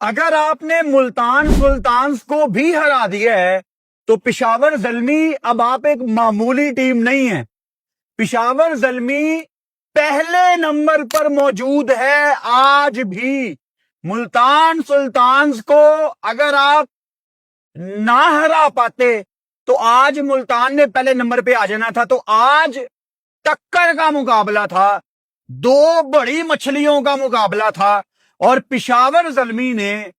अगर आपने मुल्तान सुल्तान्स को भी हरा दिया है तो पिशावर ज़ल्मी अब आप एक मामूली टीम नहीं है। पिशावर ज़ल्मी पहले नंबर पर मौजूद है आज भी। मुल्तान सुल्तान्स को अगर आप ना हरा पाते तो आज मुल्तान ने पहले नंबर पे आ जाना था। तो आज टक्कर का मुकाबला था, दो बड़ी मछलियों का मुकाबला था और पिशावर ज़ल्मी ने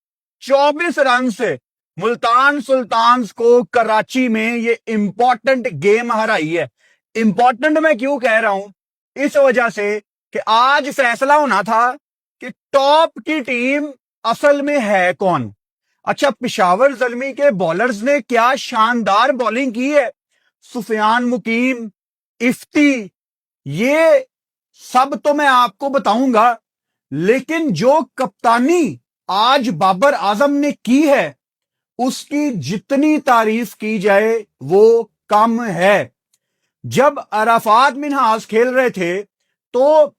24 रन से मुल्तान सुल्तान्स को कराची में ये इंपॉर्टेंट गेम हराई है। इंपॉर्टेंट मैं क्यों कह रहा हूं? इस वजह से कि आज फैसला होना था कि टॉप की टीम असल में है कौन। अच्छा, पिशावर ज़ल्मी के बॉलर्स ने क्या शानदार बॉलिंग की है। सुफियान मुकीम, इफ्ती, ये सब तो मैं आपको बताऊंगा, लेकिन जो कप्तानी आज बाबर आजम ने की है उसकी जितनी तारीफ की जाए वो कम है। जब अराफात मिन्हाज खेल रहे थे तो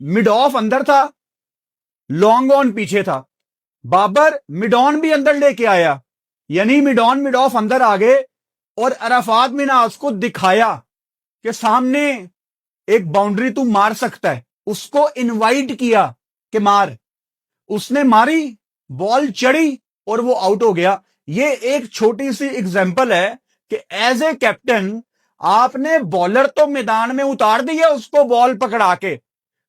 मिड ऑफ अंदर था, लॉन्ग ऑन पीछे था। बाबर मिड ऑन भी अंदर लेके आया, यानी मिड ऑन मिड ऑफ अंदर आ गए और अराफात मिन्हाज को दिखाया कि सामने एक बाउंड्री तू मार सकता है। उसको इनवाइट किया कि मार, उसने मारी, बॉल चढ़ी और वो आउट हो गया। ये एक छोटी सी एग्जांपल है कि एज ए कैप्टन आपने बॉलर तो मैदान में उतार दिया उसको बॉल पकड़ा के,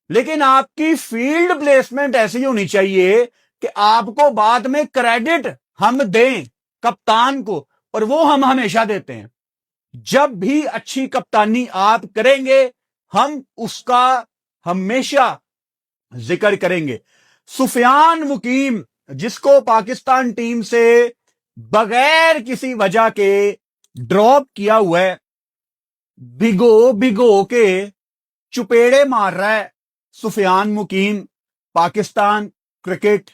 लेकिन आपकी फील्ड प्लेसमेंट ऐसी होनी चाहिए कि आपको बाद में क्रेडिट हम दें कप्तान को, और वो हम हमेशा देते हैं। जब भी अच्छी कप्तानी आप करेंगे हम उसका हमेशा जिक्र करेंगे। सुफियान मुकीम, जिसको पाकिस्तान टीम से बगैर किसी वजह के ड्रॉप किया हुआ है, भिगो भिगो के चुपेड़े मार रहा है सुफियान मुकीम पाकिस्तान क्रिकेट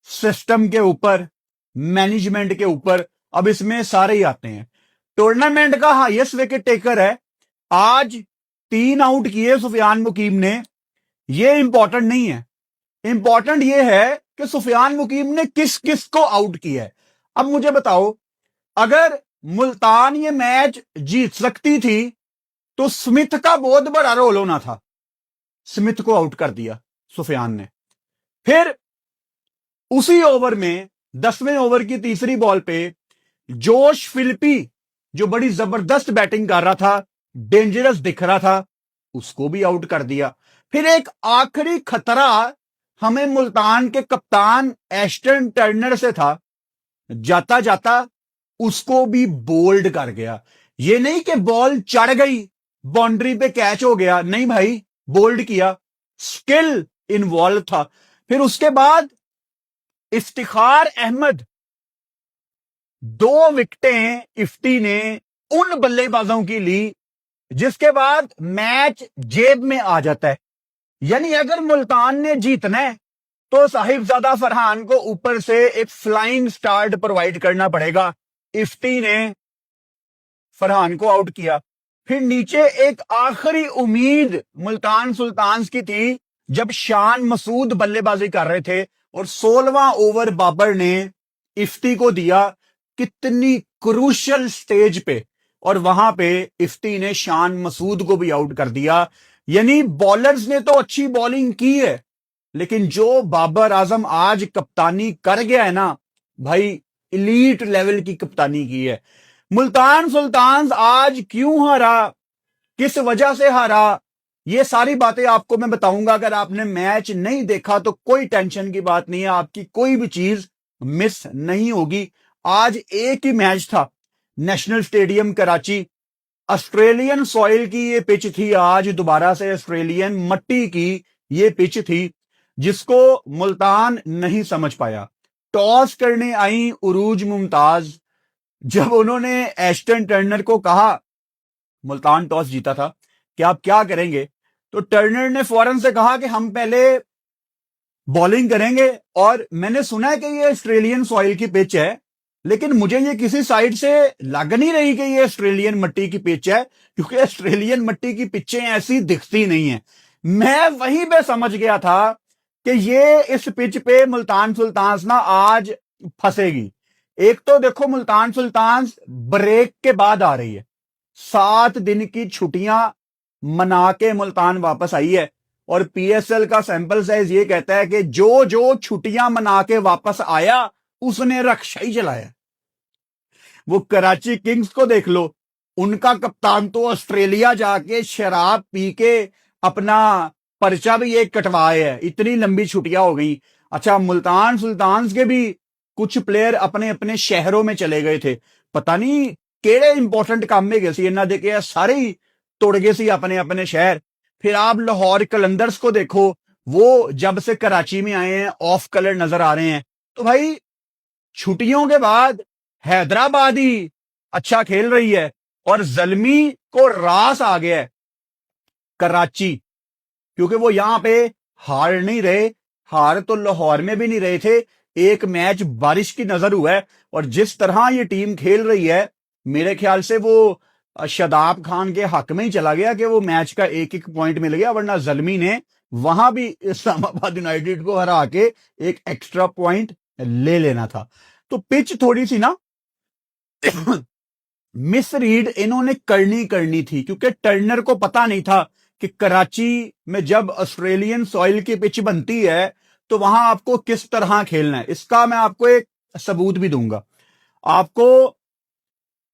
सिस्टम के ऊपर, मैनेजमेंट के ऊपर। अब इसमें सारे ही आते हैं। टूर्नामेंट का हाईएस्ट विकेट टेकर है, आज 3 आउट किए सुफियान मुकीम ने। यह इंपॉर्टेंट नहीं है, इंपॉर्टेंट यह है कि सुफियान मुकीम ने किस किस को आउट किया है। अब मुझे बताओ, अगर मुल्तान ये मैच जीत सकती थी तो स्मिथ का बहुत बड़ा रोल होना था। स्मिथ को आउट कर दिया सुफियान ने। फिर उसी ओवर में 10वें ओवर की तीसरी बॉल पे जोश फिलिपी, जो बड़ी जबरदस्त बैटिंग कर रहा था, डेंजरस दिख रहा था, उसको भी आउट कर दिया। फिर एक आखिरी खतरा हमें मुल्तान के कप्तान एस्टन टर्नर से था, जाता जाता उसको भी बोल्ड कर गया। ये नहीं कि बॉल चढ़ गई बाउंड्री पे कैच हो गया, नहीं भाई, बोल्ड किया, स्किल इन्वॉल्व था। फिर उसके बाद इफ्तिखार अहमद, 2 विकेटें इफ्ती ने उन बल्लेबाजों की ली जिसके बाद मैच जेब में आ जाता है। यानी अगर मुल्तान ने जीतना है तो साहिबजादा फरहान को ऊपर से एक फ्लाइंग स्टार्ट प्रोवाइड करना पड़ेगा। इफ्ती ने फरहान को आउट किया। फिर नीचे एक आखिरी उम्मीद मुल्तान सुल्तान्स की थी जब शान मसूद बल्लेबाजी कर रहे थे और 16वां ओवर बाबर ने इफ्ती को दिया, कितनी क्रूशियल स्टेज पे, और वहां पे इफ्ती ने शान मसूद को भी आउट कर दिया। यानी बॉलर्स ने तो अच्छी बॉलिंग की है, लेकिन जो बाबर आजम आज कप्तानी कर गया है ना भाई, एलीट लेवल की कप्तानी की है। मुल्तान सुल्तान्स आज क्यों हारा, किस वजह से हारा, ये सारी बातें आपको मैं बताऊंगा। अगर आपने मैच नहीं देखा तो कोई टेंशन की बात नहीं है, आपकी कोई भी चीज मिस नहीं होगी। आज एक ही मैच था, national stadium Karachi, Australian soil की ये पिच थी। आज दोबारा से ऑस्ट्रेलियन मट्टी की ये पिच थी जिसको मुल्तान नहीं समझ पाया। टॉस करने आई उरूज मुमताज, जब उन्होंने एस्टन टर्नर को कहा, मुल्तान टॉस जीता था, कि आप क्या करेंगे, तो टर्नर ने फौरन से कहा कि हम पहले बॉलिंग करेंगे। और मैंने सुना है कि ये ऑस्ट्रेलियन सॉइल की पिच है, लेकिन मुझे ये किसी साइड से लग नहीं रही कि ये ऑस्ट्रेलियन मिट्टी की पिच है, क्योंकि ऑस्ट्रेलियन मिट्टी की पिचें ऐसी दिखती नहीं है। मैं वहीं पे समझ गया था कि ये इस पिच पे मुल्तान सुल्तान्स ना आज फंसेगी। एक तो देखो मुल्तान सुल्तान्स ब्रेक के बाद आ रही है, 7 दिन की छुट्टियां मना के मुल्तान वापस आई है, और पीएसएल का सैंपल साइज ये कहता है कि जो जो छुट्टियां मना के वापस आया उसने रक्षा ही चलाया। वो कराची किंग्स को देख लो, उनका कप्तान तो ऑस्ट्रेलिया जाके शराब पी के अपना पर्चा भी एक कटवाए है, इतनी लंबी छुट्टियां हो गई। अच्छा, मुल्तान सुल्तान्स के भी कुछ प्लेयर अपने अपने शहरों में चले गए थे, पता नहीं केड़े इंपॉर्टेंट काम में गए सी, इन्ना देखे सारे ही तोड़ गए सी अपने अपने शहर। फिर आप लाहौर कलंदर्स को देखो, वो जब से कराची में आए हैं ऑफ कलर नजर आ रहे हैं। तो भाई छुट्टियों के बाद हैदराबाद ही अच्छा खेल रही है, और जल्मी को रास आ गया है कराची, क्योंकि वो यहां पे हार नहीं रहे। हार तो लाहौर में भी नहीं रहे थे, एक मैच बारिश की नजर हुआ है, और जिस तरह ये टीम खेल रही है मेरे ख्याल से वो शादाब खान के हक में ही चला गया कि वो मैच का एक एक पॉइंट मिल गया, वरना जल्मी ने वहां भी इस्लामाबाद यूनाइटेड को हरा के एक एक्स्ट्रा पॉइंट ले लेना था। तो पिच थोड़ी सी ना मिस रीड इन्होंने करनी थी, क्योंकि टर्नर को पता नहीं था कि कराची में जब ऑस्ट्रेलियन सॉइल की पिच बनती है तो वहां आपको किस तरह खेलना है। इसका मैं आपको एक सबूत भी दूंगा। आपको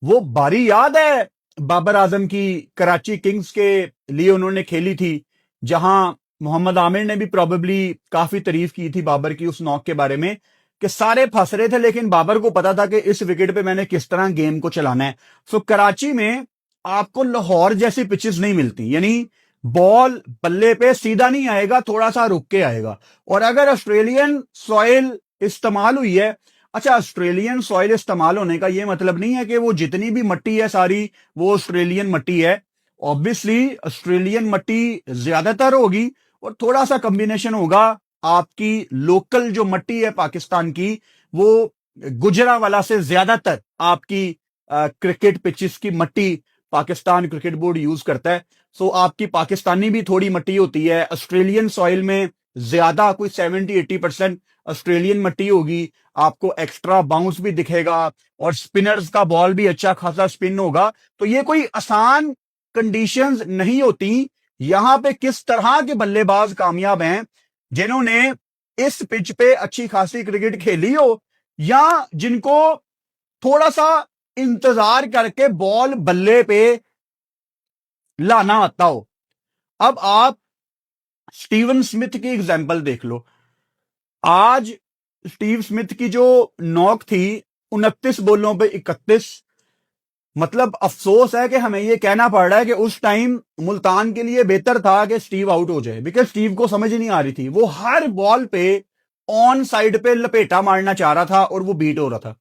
वो बारी याद है बाबर आजम की, कराची किंग्स के लिए उन्होंने खेली थी, जहां मोहम्मद आमिर ने भी प्रॉबेबली काफी तारीफ की थी बाबर की उस नॉक के बारे में, कि सारे फंस रहे थे लेकिन बाबर को पता था कि इस विकेट पे मैंने किस तरह गेम को चलाना है। सो कराची में आपको लाहौर जैसी पिचेस नहीं मिलती, यानी बॉल बल्ले पे सीधा नहीं आएगा, थोड़ा सा रुक के आएगा। और अगर ऑस्ट्रेलियन सॉइल इस्तेमाल हुई है, अच्छा ऑस्ट्रेलियन सॉइल इस्तेमाल होने का यह मतलब नहीं है कि वो जितनी भी मट्टी है सारी वो ऑस्ट्रेलियन मट्टी है। ऑब्वियसली ऑस्ट्रेलियन मट्टी ज्यादातर होगी, और थोड़ा सा कॉम्बिनेशन होगा आपकी लोकल जो मट्टी है पाकिस्तान की, वो गुजरावाला से ज्यादातर आपकी क्रिकेट पिचेस की मट्टी पाकिस्तान क्रिकेट बोर्ड यूज करता है। सो आपकी पाकिस्तानी भी थोड़ी मट्टी होती है, ऑस्ट्रेलियन सॉइल में ज्यादा कोई 70-80% ऑस्ट्रेलियन मट्टी होगी, आपको एक्स्ट्रा बाउंस भी दिखेगा, और स्पिनर्स का बॉल भी अच्छा खासा स्पिन होगा। तो ये कोई आसान कंडीशंस नहीं होती। यहां पे किस तरह के बल्लेबाज कामयाब हैं, जिन्होंने इस पिच पे अच्छी खासी क्रिकेट खेली हो, या जिनको थोड़ा सा इंतजार करके बॉल बल्ले पे लाना आता हो। अब आप स्टीवन स्मिथ की एग्जांपल देख लो। आज स्टीव स्मिथ की जो नॉक थी 29 बॉलों पे 31, मतलब अफसोस है कि हमें यह कहना पड़ रहा है कि उस टाइम मुल्तान के लिए बेहतर था कि स्टीव आउट हो जाए, बिकॉज स्टीव को समझ नहीं आ रही थी, वो हर बॉल पे ऑन साइड पे लपेटा मारना चाह रहा था और वो बीट हो रहा था।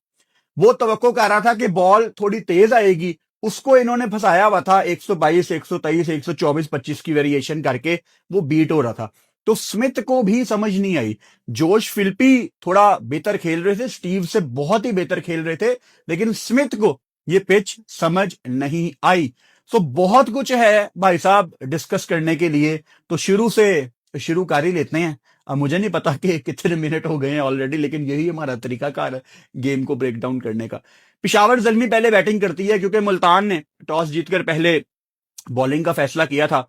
वो तवक्को कर रहा था कि बॉल थोड़ी तेज आएगी, उसको इन्होंने फंसाया हुआ था 122, 123, 124, 25 की वेरिएशन करके वो बीट हो रहा था। तो स्मिथ को भी समझ नहीं आई। जोश फिलिपी थोड़ा बेहतर खेल रहे थे, स्टीव से बहुत ही बेहतर खेल रहे थे, लेकिन स्मिथ को ये पिच समझ नहीं आई। सो बहुत कुछ है भाई साहब डिस्कस करने के लिए, तो शुरू कर ही लेते हैं। अब मुझे नहीं पता कि कितने मिनट हो गए हैं ऑलरेडी, लेकिन यही हमारा तरीकाकार है गेम को ब्रेक डाउन करने का। पिशावर जल्मी पहले बैटिंग करती है, क्योंकि मुल्तान ने टॉस जीतकर पहले बॉलिंग का फैसला किया था।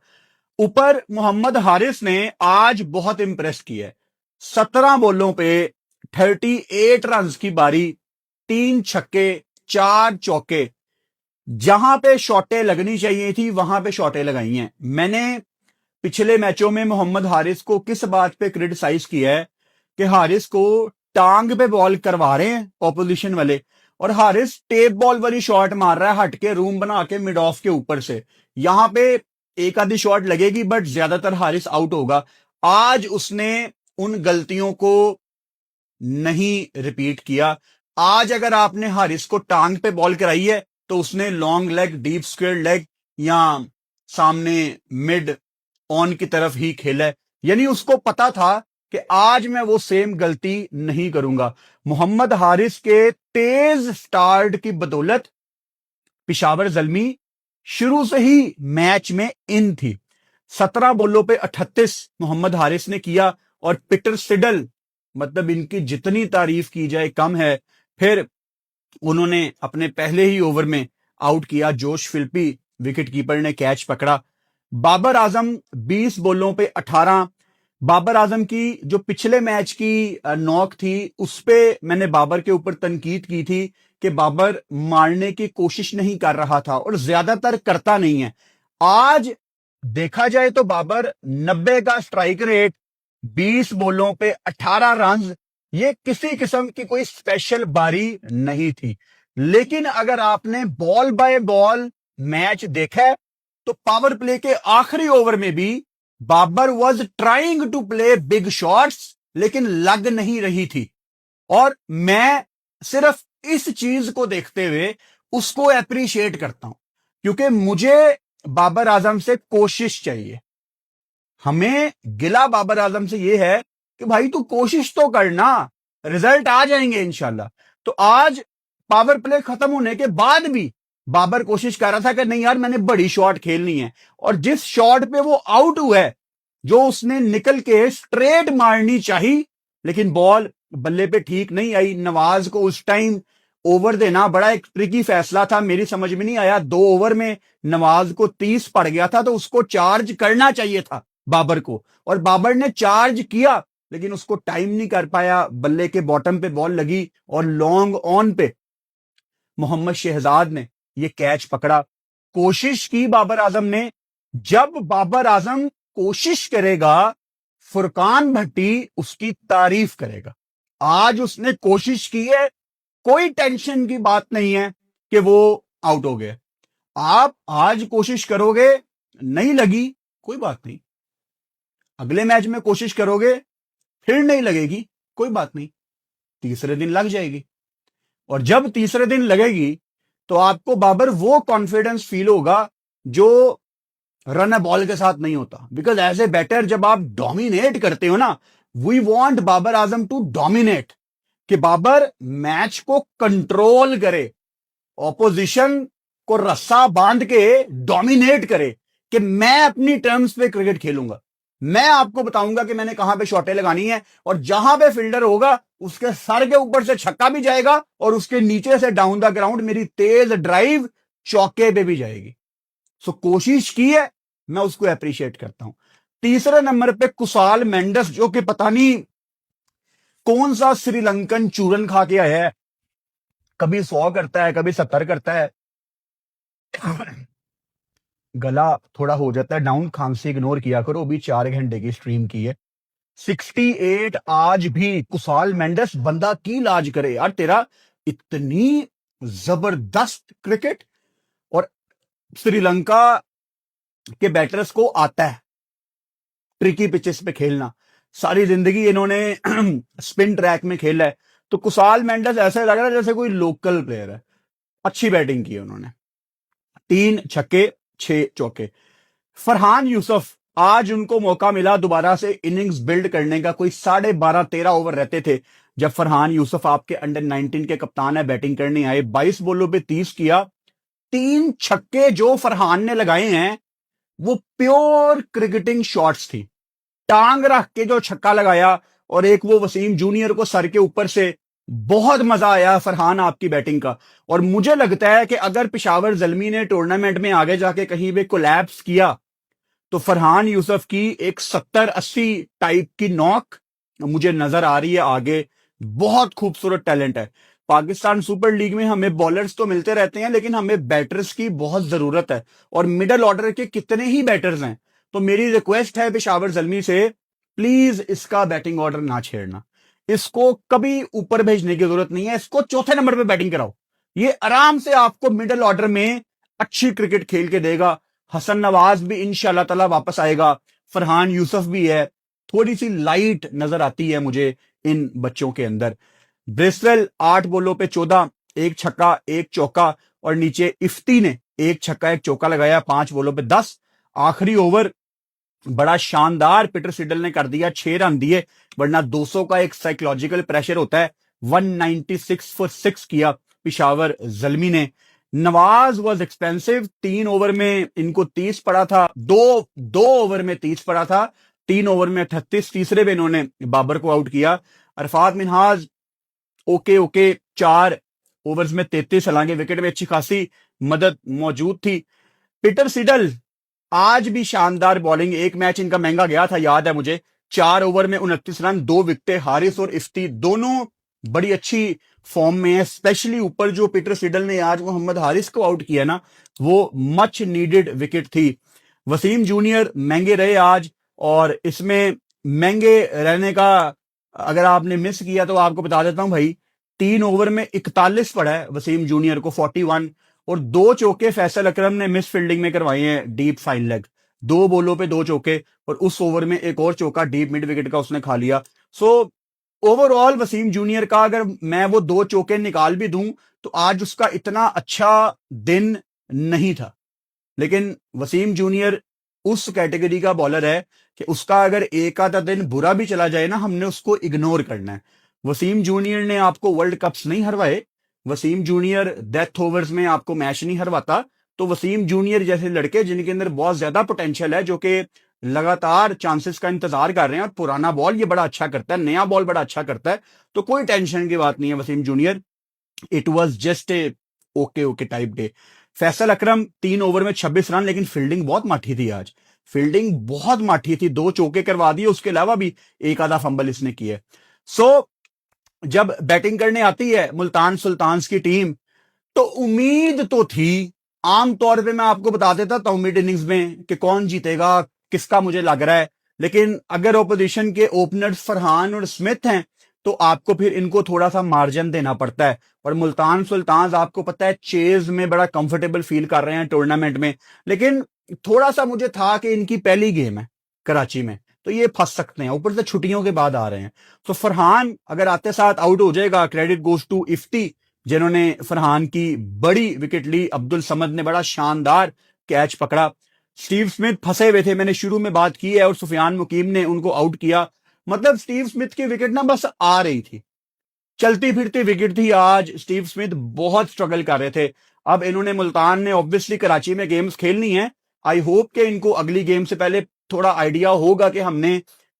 ऊपर मोहम्मद हारिस ने आज बहुत इंप्रेस किया है, 17 बॉलों पे 38 रन की बारी, 3 छक्के 4 चौके, जहां पे शॉटें लगनी चाहिए थी वहां पे शॉटें लगाई हैं। मैंने पिछले मैचों में मोहम्मद हारिस को किस बात पे क्रिटिसाइज किया है कि हारिस को टांग पे बॉल करवा रहे हैं ऑपोजिशन वाले, और हारिस टेप बॉल वाली शॉट मार रहा है हट के रूम बना के मिड ऑफ के ऊपर से। यहां पे एक आधी शॉट लगेगी बट ज्यादातर हारिस आउट होगा। आज उसने उन गलतियों को नहीं रिपीट किया। आज अगर आपने हारिस को टांग पे बॉल कराई है तो उसने long leg, deep square leg या सामने मिड ऑन की तरफ ही खेला है, यानी उसको पता था कि आज मैं वो सेम गलती नहीं करूंगा। मोहम्मद हारिस के तेज स्टार्ट की बदौलत पिशावर जल्मी शुरू से ही मैच में इन थी। 17 बॉलों पे 38 मोहम्मद हारिस ने किया, और पीटर सिडल, मतलब इनकी जितनी तारीफ की जाए कम है। फिर उन्होंने अपने पहले ही ओवर में आउट किया जोश फिल्पी, विकेटकीपर ने कैच पकड़ा। बाबर आजम 20 बॉलों पे 18। बाबर आजम की जो पिछले मैच की नॉक थी उस पे मैंने बाबर के ऊपर तनकीद की थी कि बाबर मारने की कोशिश नहीं कर रहा था और ज्यादातर करता नहीं है। आज देखा जाए तो बाबर 90 का स्ट्राइक रेट, 20 बॉलों पे 18 रन, ये किसी किस्म की कोई स्पेशल बारी नहीं थी। लेकिन अगर आपने बॉल बाय बॉल मैच देखा है तो पावर प्ले के आखिरी ओवर में भी Babar was trying to play big shots, लेकिन लग नहीं रही थी। और मैं सिर्फ इस चीज को देखते हुए उसको अप्रिशिएट करता हूं, क्योंकि मुझे बाबर आजम से कोशिश चाहिए। हमें गिला बाबर आजम से यह है कि भाई तू कोशिश तो करना, रिजल्ट आ जाएंगे इंशाल्लाह। तो आज पावर प्ले खत्म होने के बाद भी बाबर कोशिश कर रहा था कि नहीं यार मैंने बड़ी शॉट खेलनी है, और जिस शॉट पे वो आउट हुआ है, जो उसने निकल के स्ट्रेट मारनी चाहिए, लेकिन बॉल बल्ले पे ठीक नहीं आई। नवाज को उस टाइम ओवर देना बड़ा एक ट्रिकी फैसला था, मेरी समझ में नहीं आया। 2 ओवर में नवाज को 30 पड़ गया था, तो उसको चार्ज करना चाहिए था बाबर को, और बाबर ने चार्ज किया लेकिन उसको टाइम नहीं कर पाया। बल्ले के बॉटम पे बॉल लगी और लॉन्ग ऑन पे मोहम्मद शहजाद ने ये कैच पकड़ा। कोशिश की बाबर आजम ने। जब बाबर आजम कोशिश करेगा, फुरकान भट्टी उसकी तारीफ करेगा। आज उसने कोशिश की है, कोई टेंशन की बात नहीं है कि वो आउट हो गए। आप आज कोशिश करोगे, नहीं लगी, कोई बात नहीं, अगले मैच में कोशिश करोगे, फिर नहीं लगेगी, कोई बात नहीं, तीसरे दिन लग जाएगी। और जब तीसरे दिन लगेगी तो आपको बाबर वो कॉन्फिडेंस फील होगा जो रन बॉल के साथ नहीं होता। बिकॉज एज ए बैटर जब आप डोमिनेट करते हो ना, we want Babar Azam to dominate, कि बाबर मैच को कंट्रोल करे, ऑपोजिशन को रस्सा बांध के डोमिनेट करे, कि मैं अपनी टर्म्स पे क्रिकेट खेलूंगा, मैं आपको बताऊंगा कि मैंने कहां पे शॉटें लगानी है, और जहां पे फील्डर होगा उसके सर के ऊपर से छक्का भी जाएगा और उसके नीचे से डाउन द ग्राउंड मेरी तेज ड्राइव चौके पे भी जाएगी। सो कोशिश की है, मैं उसको अप्रिशिएट करता हूं। तीसरे नंबर पे कुसाल मेंडस, जो कि पता नहीं कौन सा श्रीलंकन चूरन खा के आया है, कभी 100 करता है, कभी 70 करता है, गला थोड़ा हो जाता है डाउन, खांसी इग्नोर किया करो, अभी 4 घंटे की स्ट्रीम की है। 68 आज भी कुसाल मेंडस, बंदा की इलाज करे यार, तेरा इतनी जबरदस्त क्रिकेट, और श्रीलंका के बैटर्स को आता है ट्रिकी पिचेस पे खेलना, सारी जिंदगी इन्होंने स्पिन ट्रैक में खेला है। तो कुसाल मेंडस ऐसा लग रहा है जैसे कोई लोकल प्लेयर है। अच्छी बैटिंग की उन्होंने, 3 छक्के 6 चौके। फरहान यूसुफ, आज उनको मौका मिला दोबारा से इनिंग्स बिल्ड करने का। कोई 12.5-13 ओवर रहते थे जब फरहान यूसुफ आपके अंडर 19 के कप्तान है बैटिंग करने आए। 22 बॉलों पे 30 किया। 3 छक्के जो फरहान ने लगाए हैं वो प्योर क्रिकेटिंग शॉट्स थी, टांग रख के जो छक्का लगाया, और एक वो वसीम जूनियर को सर के ऊपर से, बहुत मजा आया फरहान आपकी बैटिंग का। और मुझे लगता है कि अगर पेशावर ज़ल्मी ने टूर्नामेंट में आगे जाके कहीं भी कोलैप्स किया तो फरहान यूसुफ की एक 70-80 टाइप की नॉक मुझे नजर आ रही है आगे। बहुत खूबसूरत टैलेंट है। पाकिस्तान सुपर लीग में हमें बॉलर्स तो मिलते रहते हैं, लेकिन हमें बैटर्स की बहुत जरूरत है, और मिडिल ऑर्डर के कितने ही बैटर्स हैं। तो मेरी रिक्वेस्ट है पेशावर ज़ल्मी से, प्लीज इसका बैटिंग ऑर्डर ना छेड़ना, इसको कभी ऊपर भेजने की जरूरत नहीं है, इसको चौथे नंबर पे बैटिंग कराओ, ये आराम से आपको मिडिल ऑर्डर में अच्छी क्रिकेट खेल के देगा। हसन नवाज भी इंशाल्लाह ताला वापस आएगा, फरहान यूसुफ भी है, थोड़ी सी लाइट नजर आती है मुझे इन बच्चों के अंदर। ब्रिस्वेल 8 बॉलों पे 14, 1 छक्का 1 चौका, और नीचे इफ्ती ने 1 छक्का 1 चौका लगाया, 5 बॉलों पे 10। आखिरी ओवर बड़ा शानदार पीटर सिडल ने कर दिया, 6 रन दिए, वरना 200 का एक साइकोलॉजिकल प्रेशर होता है। 196 फॉर 6 किया पेशावर ज़ल्मी ने। नवाज वॉज एक्सपेंसिव, 3 ओवर में इनको 30 पड़ा था, दो ओवर में 30 पड़ा था, 3 ओवर में 38, तीसरे में इन्होंने बाबर को आउट किया। अरफात मिनहाज ओके 4 ओवर्स में 33, हालांकि विकेट में अच्छी खासी मदद मौजूद थी। पीटर सिडल आज भी शानदार बॉलिंग, एक मैच इनका महंगा गया था याद है मुझे, 4 ओवर में 29 रन, 2 विकेटें। हारिस और इफ्ती दोनों बड़ी अच्छी फॉर्म में है, स्पेशली ऊपर जो पीटर सिडल ने आज मोहम्मद हारिस को आउट किया ना, वो मच नीडेड विकेट थी। वसीम जूनियर महंगे रहे आज, और इसमें महंगे रहने का अगर आपने मिस किया तो आपको बता देता हूं भाई, 3 ओवर में 41 पड़ा है वसीम जूनियर को 41, और 2 चौके फैसल अकरम ने मिस फील्डिंग में करवाए हैं डीप फाइन लेग, 2 बॉलों पे 2 चौके, और उस ओवर में एक और चौका डीप मिड विकेट का उसने खा लिया। सो ओवरऑल वसीम जूनियर का अगर मैं वो 2 चौके निकाल भी दूं तो आज उसका इतना अच्छा दिन नहीं था। लेकिन वसीम जूनियर उस कैटेगरी का बॉलर है कि उसका अगर एक आधा दिन बुरा भी चला जाए ना, हमने उसको इग्नोर करना है। वसीम जूनियर ने आपको वर्ल्ड कप्स नहीं हरवाए, वसीम जूनियर डेथ ओवर्स में आपको मैच नहीं हरवाता। तो वसीम जूनियर जैसे लड़के जिनके अंदर बहुत ज्यादा पोटेंशियल है, जो कि लगातार चांसेस का इंतजार कर रहे हैं, और पुराना बॉल ये बड़ा अच्छा करता है, नया बॉल बड़ा अच्छा करता है, तो कोई टेंशन की बात नहीं है Wasim junior. It was just a okay type day. Faisal Akram 3 over में 26 रन, लेकिन फील्डिंग बहुत माठी थी आज, फील्डिंग बहुत माठी थी, 2 चौके करवा दिए, उसके अलावा भी एक आधा फंबल इसने किया। सो जब बैटिंग करने आती है मुल्तान सुल्तान्स की टीम, तो उम्मीद तो थी, आमतौर पे मैं आपको बता देता था मिड इनिंग्स में कि कौन जीतेगा, किसका मुझे लग रहा है, लेकिन अगर ओपोजिशन के ओपनर्स फरहान और स्मिथ हैं तो आपको फिर इनको थोड़ा सा मार्जिन देना पड़ता है। और मुल्तान सुल्तान्स आपको पता है चेज में बड़ा कंफर्टेबल फील कर रहे हैं टूर्नामेंट में, लेकिन थोड़ा सा मुझे था कि इनकी पहली गेम है कराची में, तो ये फंस सकते हैं, ऊपर से छुट्टियों के बाद आ रहे हैं। तो फरहान अगर आते साथ आउट हो जाएगा, क्रेडिट गोज टू इफ्ती जिन्होंने फरहान की बड़ी विकेट ली, अब्दुल समद ने बड़ा शानदार कैच पकड़ा, स्टीव स्मिथ फंसे हुए थे, मैंने शुरू में बात की है, और सुफियान मुकीम ने उनको आउट किया। मतलब स्टीव स्मिथ की विकेट ना बस आ रही थी, चलती फिरती विकेट थी। आज स्टीव स्मिथ बहुत स्ट्रगल कर रहे थे। अब इन्होंने मुल्तान ने ऑब्वियसली कराची में गेम्स खेलनी है, आई होप कि इनको अगली गेम से पहले थोड़ा आइडिया होगा कि हमने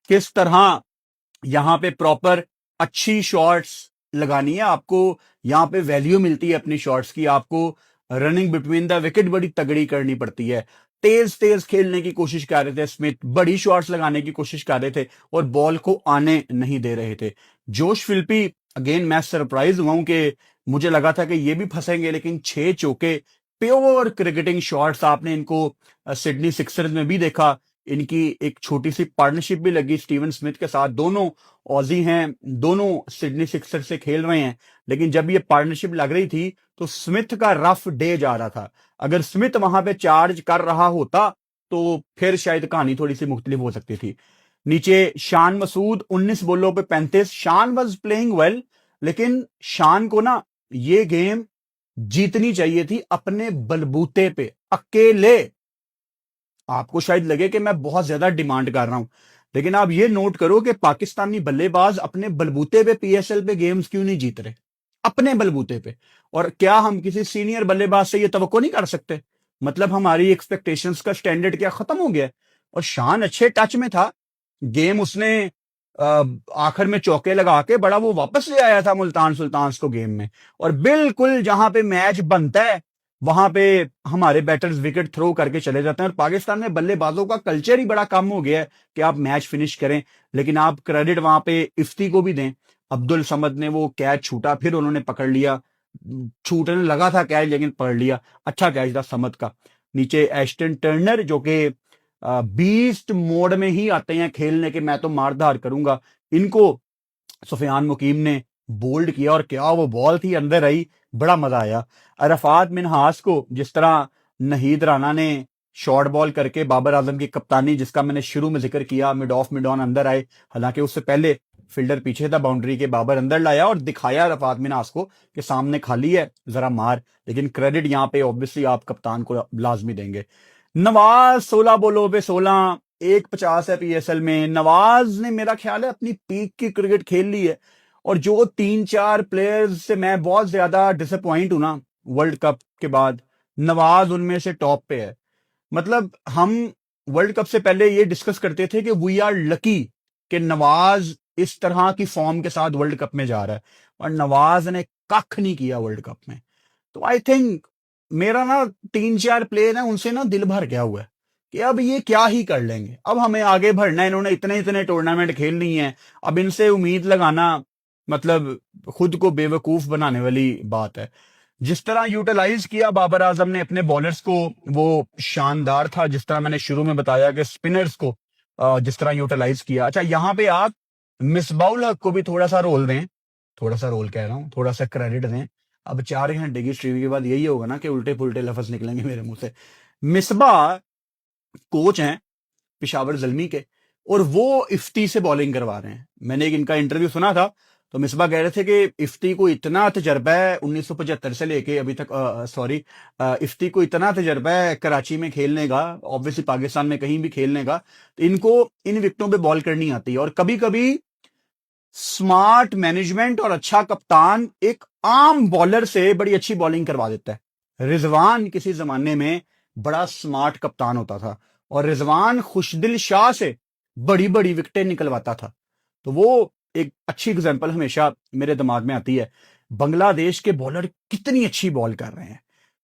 किस तरह यहां पे प्रॉपर अच्छी शॉट्स लगानी है। आपको यहां पे वैल्यू मिलती है अपनी शॉट्स की, आपको रनिंग बिटवीन द विकेट बड़ी तगड़ी करनी पड़ती है। तेज तेज खेलने की कोशिश कर रहे थे स्मिथ, बड़ी शॉट्स लगाने की कोशिश कर रहे थे, और बॉल को आने नहीं दे रहे थे। जोश फिल्पी अगेन मैं सरप्राइज हुआ हूं कि मुझे लगा था कि ये भी फंसेंगे, लेकिन 6 चौके प्योर क्रिकेटिंग शॉट्स। आपने इनको सिडनी सिक्सर्स में भी देखा, इनकी एक छोटी सी पार्टनरशिप भी लगी स्टीवन स्मिथ के साथ, दोनों ऑजी हैं, दोनों सिडनी सिक्सर्स से खेल रहे हैं। लेकिन जब ये पार्टनरशिप लग रही थी तो स्मिथ का रफ डे जा रहा था, अगर स्मिथ वहां पे चार्ज कर रहा होता तो फिर शायद कहानी थोड़ी सी मुख्तलिफ हो सकती थी। नीचे शान मसूद 19 बॉलों पे 35, शान वाज प्लेइंग वेल, लेकिन शान को ना ये गेम जीतनी चाहिए थी अपने बलबूते पे अकेले। आपको शायद लगे कि मैं बहुत ज्यादा डिमांड कर रहा हूं, लेकिन आप ये नोट करो कि पाकिस्तानी बल्लेबाज अपने बलबूते पे पीएसएल पे गेम्स क्यों नहीं जीत रहे, अपने बलबूते पे। और क्या हम किसी सीनियर बल्लेबाज से ये तवक्को नहीं कर सकते? मतलब हमारी एक्सपेक्टेशंस का स्टैंडर्ड क्या खत्म हो गया है? और शान अच्छे टच में था, गेम उसने आखिर में चौके लगा के बड़ा वो वापस ले आया था मुल्तान सुल्तान्स को गेम में। और बिल्कुल जहां पे मैच बनता है वहां पे हमारे बैटर्स विकेट थ्रो करके चले जाते हैं, और पाकिस्तान में बल्लेबाजों का कल्चर ही बड़ा कम हो गया है कि आप मैच फिनिश करें। लेकिन आप क्रेडिट वहां पे इफ्ती को भी दें, अब्दुल समद ने वो कैच छूटा, फिर उन्होंने पकड़ लिया, छूटने लगा था कैच लेकिन पकड़ लिया, अच्छा कैच था समद का। नीचे एस्टन टर्नर जो कि बीस्ट मोड में ही आते हैं खेलने के, मैं तो मारधार करूंगा, इनको सुफियान मुकीम ने बोल्ड किया, और क्या वो बॉल थी, अंदर आई, बड़ा मजा आया। अरफात मिनहास को जिस तरह नहीद राना ने शॉर्ट बॉल करके बाबर आजम की कप्तानी, जिसका मैंने शुरू में जिक्र किया, मिड ऑफ मिड ऑन अंदर आए, हालांकि उससे पहले फील्डर पीछे था बाउंड्री के, बाबर अंदर लाया और दिखाया अरफात मिनहास को कि सामने खाली है जरा मार। लेकिन क्रेडिट यहां पे ऑब्वियसली आप कप्तान को लाजमी देंगे। नवाज 16 बॉलों पे 16, 150 है पीएसएल में। नवाज ने मेरा ख्याल है अपनी पीक की क्रिकेट खेल ली है, और जो 3-4 प्लेयर्स से मैं बहुत ज्यादा डिसअपॉइंट हूं ना वर्ल्ड कप के बाद, नवाज उनमें से टॉप पे है। मतलब हम वर्ल्ड कप से पहले ये डिस्कस करते थे कि वी आर लकी कि नवाज इस तरह की फॉर्म के साथ वर्ल्ड कप में जा रहा है, और नवाज ने कख नहीं किया वर्ल्ड कप में। तो आई थिंक मेरा ना 3-4 प्लेयर है उनसे ना दिल भर गया हुआ है कि अब ये क्या ही कर लेंगे, अब हमें आगे बढ़ना है, इन्होंने इतने इतने टूर्नामेंट खेलनी है, अब इनसे उम्मीद लगाना मतलब खुद को बेवकूफ बनाने वाली बात है। जिस तरह यूटिलाइज किया बाबर आजम ने अपने बॉलर्स को, वो शानदार था। जिस तरह मैंने शुरू में बताया कि स्पिनर्स को जिस तरह यूटिलाइज किया। अच्छा, यहाँ पे आप मिसबाउल हक को भी थोड़ा सा रोल दें, थोड़ा सा रोल कह रहा हूँ, थोड़ा सा क्रेडिट दें। अब 4 घंटे की स्ट्रीम के बाद यही होगा ना कि उल्टे पुल्टे लफ्ज निकलेंगे मेरे मुंह से। मिसबा कोच हैं पिशावर जल्मी के, और वो इफ्ती से बॉलिंग करवा रहे हैं। मैंने एक इनका इंटरव्यू सुना था, तो मिसबा कह रहे थे कि इफ्ती को इतना तजर्बा है 1975 से लेके अभी तक, सॉरी, इफ्ती को इतना तजर्बा है कराची में खेलने का, ऑब्वियसली पाकिस्तान में कहीं भी खेलने का, तो इनको इन विकेटों पे बॉल करनी आती है। और कभी कभी स्मार्ट मैनेजमेंट और अच्छा कप्तान एक आम बॉलर से बड़ी अच्छी बॉलिंग करवा देता है। रिजवान किसी जमाने में बड़ा स्मार्ट कप्तान होता था, और रिजवान खुशदिल शाह से बड़ी बड़ी विकेटें निकलवाता था। तो वो एक अच्छी एग्जांपल हमेशा मेरे दिमाग में आती है। बांग्लादेश के बॉलर कितनी अच्छी बॉल कर रहे हैं।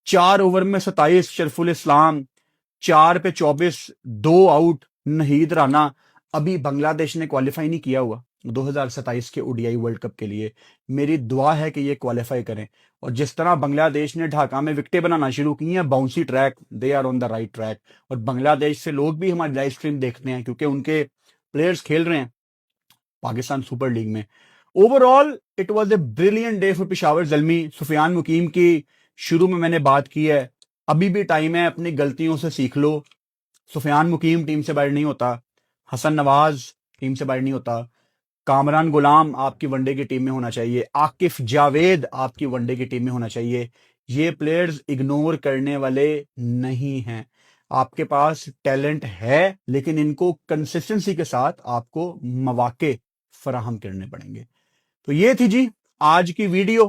4 ओवर में 27 शरफुल इस्लाम, 4 पे 24, 2 आउट, नहीद राना। अभी बांग्लादेश ने क्वालिफाई नहीं किया हुआ 2027 के ओडीआई वर्ल्ड कप के लिए। मेरी दुआ है कि ये क्वालिफाई करें। और जिस तरह बांग्लादेश ने ढाका में विकेटें बनाना शुरू की हैं, bouncy track, they are on the right track. और बांग्लादेश से लोग भी हमारी लाइव स्ट्रीम देखते हैं क्योंकि उनके प्लेयर्स खेल रहे हैं पाकिस्तान सुपर लीग में। Overall it was a brilliant day for Peshawar Zalmi. Sufiyan Muqeem की शुरू में मैंने बात की है, अभी भी टाइम है, अपनी गलतियों से सीख लो। सुफियान मुकीम टीम से बाहर नहीं होता, हसन नवाज टीम से बाहर नहीं होता, कामरान गुलाम आपकी वनडे की टीम में होना चाहिए, आकिफ जावेद आपकी वनडे की टीम में होना चाहिए। ये प्लेयर्स इग्नोर करने वाले नहीं हैं। आपके पास टैलेंट है, लेकिन इनको कंसिस्टेंसी के साथ आपको मौके फराहम करने पड़ेंगे। तो ये थी जी आज की वीडियो।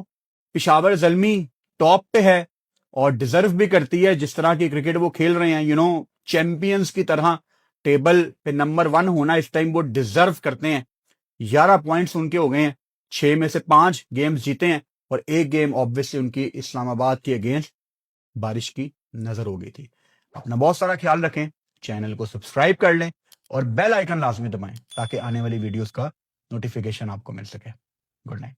पिशावर जल्मी टॉप पे है और डिजर्व भी करती है जिस तरह की क्रिकेट वो खेल रहे हैं, चैंपियंस की तरह टेबल पे नंबर 1 होना इस टाइम वो डिजर्व करते हैं। 11 पॉइंट्स उनके हो गए हैं, 6 में से 5 गेम्स जीते हैं, और एक गेम ऑब्वियसली उनकी इस्लामाबाद के अगेंस्ट बारिश की नजर हो गई थी। अपना बहुत सारा ख्याल रखें, चैनल को सब्सक्राइब कर लें और बेल आइकन लाजमी दबाएं ताकि आने वाली वीडियोस का नोटिफिकेशन आपको मिल सके। Good night.